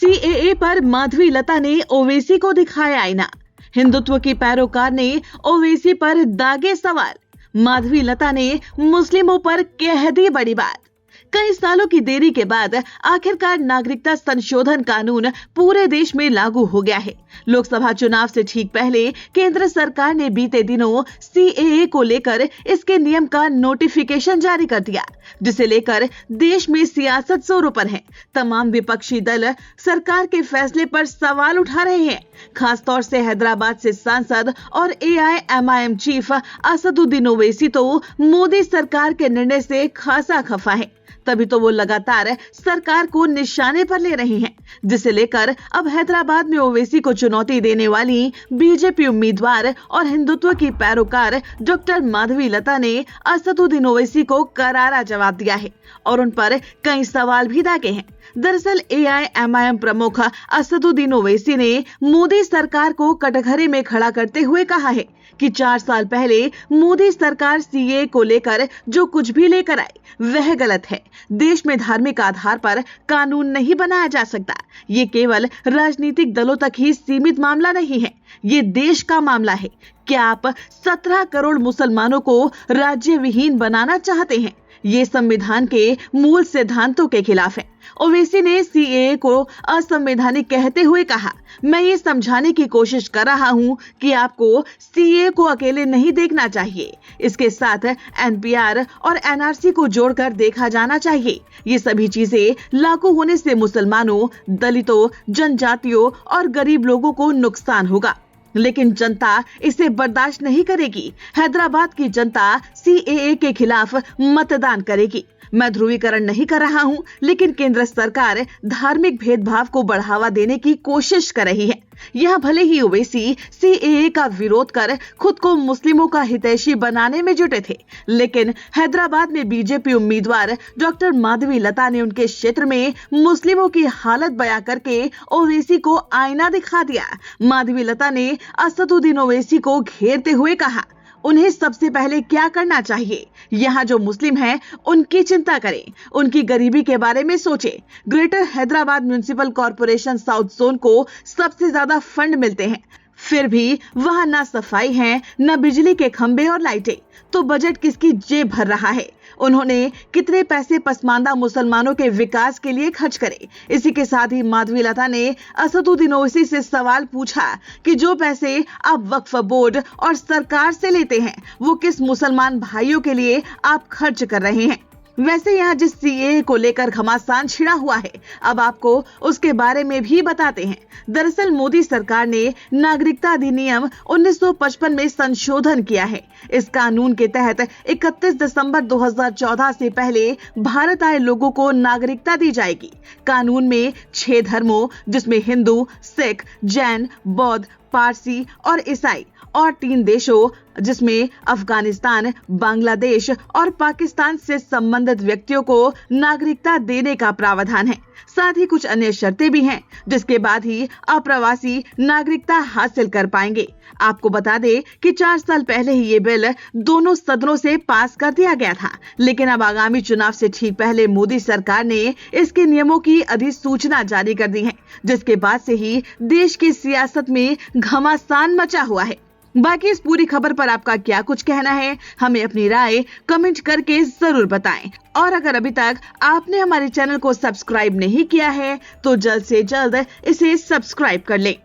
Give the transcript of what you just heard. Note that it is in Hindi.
सीएए पर माधवी लता ने ओवैसी को दिखाया आईना। हिंदुत्व की पैरोकार ने ओवैसी पर दागे सवाल। माधवी लता ने मुस्लिमों पर कह दी बड़ी बात। कई सालों की देरी के बाद आखिरकार नागरिकता संशोधन कानून पूरे देश में लागू हो गया है। लोकसभा चुनाव से ठीक पहले केंद्र सरकार ने बीते दिनों सीएए को लेकर इसके नियम का नोटिफिकेशन जारी कर दिया, जिसे लेकर देश में सियासत जोरों पर है। तमाम विपक्षी दल सरकार के फैसले पर सवाल उठा रहे हैं। खासतौर से हैदराबाद से सांसद और एआईएमआईएम चीफ असदुद्दीन ओवैसी तो मोदी सरकार के निर्णय से खासा खफा है। तभी तो वो लगातार सरकार को निशाने पर ले रही हैं, जिसे लेकर अब हैदराबाद में ओवैसी को चुनौती देने वाली बीजेपी उम्मीदवार और हिंदुत्व की पैरोकार डॉक्टर माधवी लता ने असदुद्दीन ओवैसी को करारा जवाब दिया है और उन पर कई सवाल भी दागे हैं। दरअसल एआईएमआईएम प्रमुख असदुद्दीन ओवैसी ने मोदी सरकार को कटघरे में खड़ा करते हुए कहा है कि 4 साल पहले मोदी सरकार सीएए को लेकर जो कुछ भी लेकर आई वह गलत है। देश में धार्मिक आधार पर कानून नहीं बनाया जा सकता। ये केवल राजनीतिक दलों तक ही सीमित मामला नहीं है, ये देश का मामला है। क्या आप 17 करोड़ मुसलमानों को राज्य विहीन बनाना चाहते हैं? ये संविधान के मूल सिद्धांतों के खिलाफ है। ओवैसी ने सीएए को असंवैधानिक कहते हुए कहा, मैं ये समझाने की कोशिश कर रहा हूं कि आपको सीएए को अकेले नहीं देखना चाहिए, इसके साथ एनपीआर और एनआरसी को जोड़कर देखा जाना चाहिए। ये सभी चीजें लागू होने से मुसलमानों, दलितों, जनजातियों और गरीब लोगों को नुकसान होगा, लेकिन जनता इसे बर्दाश्त नहीं करेगी। हैदराबाद की जनता सीएए के खिलाफ मतदान करेगी। मैं ध्रुवीकरण नहीं कर रहा हूं, लेकिन केंद्र सरकार धार्मिक भेदभाव को बढ़ावा देने की कोशिश कर रही है। यहाँ भले ही ओवैसी सीएए का विरोध कर खुद को मुस्लिमों का हितैषी बनाने में जुटे थे, लेकिन हैदराबाद में बीजेपी उम्मीदवार डॉक्टर माधवी लता ने उनके क्षेत्र में मुस्लिमों की हालत बयां करके ओवैसी को आईना दिखा दिया। माधवी लता ने असदुद्दीन ओवैसी को घेरते हुए कहा, उन्हें सबसे पहले क्या करना चाहिए? यहाँ जो मुस्लिम हैं, उनकी चिंता करें, उनकी गरीबी के बारे में सोचें। Greater Hyderabad municipal corporation south zone को सबसे ज्यादा फंड मिलते हैं, फिर भी वहां ना सफाई है, न बिजली के खंभे और लाइटें, तो बजट किसकी जेब भर रहा है? उन्होंने कितने पैसे पसमानदा मुसलमानों के विकास के लिए खर्च करे? इसी के साथ ही माधवी लता ने असदुद्दीन ओवैसी से सवाल पूछा कि जो पैसे आप वक्फ बोर्ड और सरकार से लेते हैं, वो किस मुसलमान भाइयों के लिए आप खर्च कर रहे हैं? वैसे यहाँ जिस सीएए को लेकर घमासान छिड़ा हुआ है, अब आपको उसके बारे में भी बताते हैं। दरअसल मोदी सरकार ने नागरिकता अधिनियम 1955 में संशोधन किया है। इस कानून के तहत 31 दिसंबर 2014 से पहले भारत आए लोगों को नागरिकता दी जाएगी। कानून में 6 धर्मों, जिसमें हिंदू, सिख, जैन, बौद्ध, पारसी और ईसाई, और 3 देशों, जिसमें अफगानिस्तान, बांग्लादेश और पाकिस्तान से संबंधित व्यक्तियों को नागरिकता देने का प्रावधान है। साथ ही कुछ अन्य शर्तें भी हैं, जिसके बाद ही अप्रवासी नागरिकता हासिल कर पाएंगे। आपको बता दें कि 4 साल पहले ही ये बिल दोनों सदनों से पास कर दिया गया था, लेकिन अब आगामी चुनाव से ठीक पहले मोदी सरकार ने इसके नियमों की अधिसूचना जारी कर दी है, जिसके बाद से ही देश की सियासत में घमासान मचा हुआ है। बाकी इस पूरी खबर पर आपका क्या कुछ कहना है, हमें अपनी राय कमेंट करके जरूर बताएं। और अगर अभी तक आपने हमारे चैनल को सब्सक्राइब नहीं किया है, तो जल्द से जल्द इसे सब्सक्राइब कर लें।